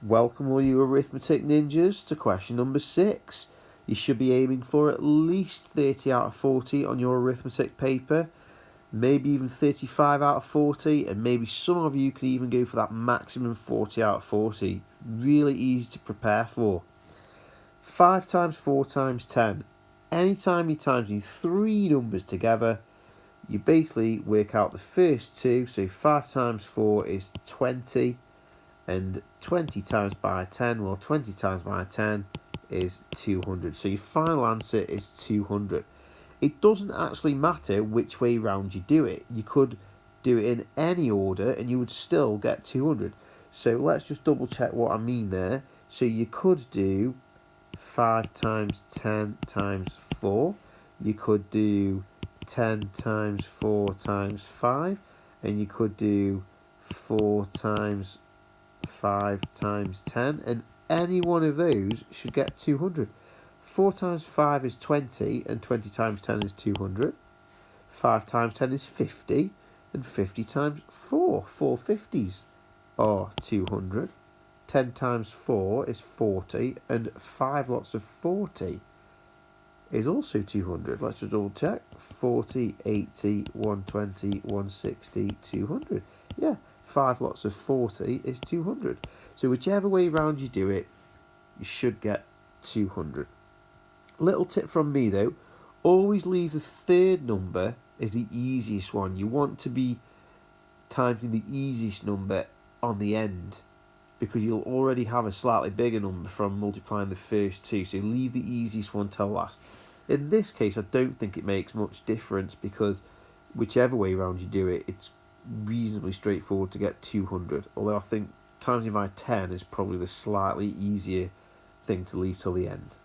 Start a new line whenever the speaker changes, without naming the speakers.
Welcome all you arithmetic ninjas to question number 6. You should be aiming for at least 30 out of 40 on your arithmetic paper, maybe even 35 out of 40, and maybe some of you can even go for that maximum 40 out of 40. Really easy to prepare for. 5 times 4 times 10. Anytime you're timesing three numbers together, you basically work out the first two. So 5 times 4 is 20. And 20 times by 10, well, 20 times by 10 is 200. So your final answer is 200. It doesn't actually matter which way round you do it. You could do it in any order and you would still get 200. So let's just double check what I mean there. So you could do 5 times 10 times 4. You could do 10 times 4 times 5. And you could do 4 times 5 times 10, and any one of those should get 200. 4 times 5 is 20, and 20 times 10 is 200. 5 times 10 is 50, and 50 times 4 50s are 200. 10 times 4 is 40, and 5 lots of 40 is also 200. Let's just double check. 40, 80, 120, 160, 200. Yeah, 5 lots of 40 is 200. So whichever way round you do it, you should get 200. Little tip from me though, always leave the third number as the easiest one. You want to be timesing the easiest number on the end, because you'll already have a slightly bigger number from multiplying the first two. So leave the easiest one till last. In this case, I don't think it makes much difference, because whichever way round you do it, it's reasonably straightforward to get 200. Although I think timesing by 10 is probably the slightly easier thing to leave till the end.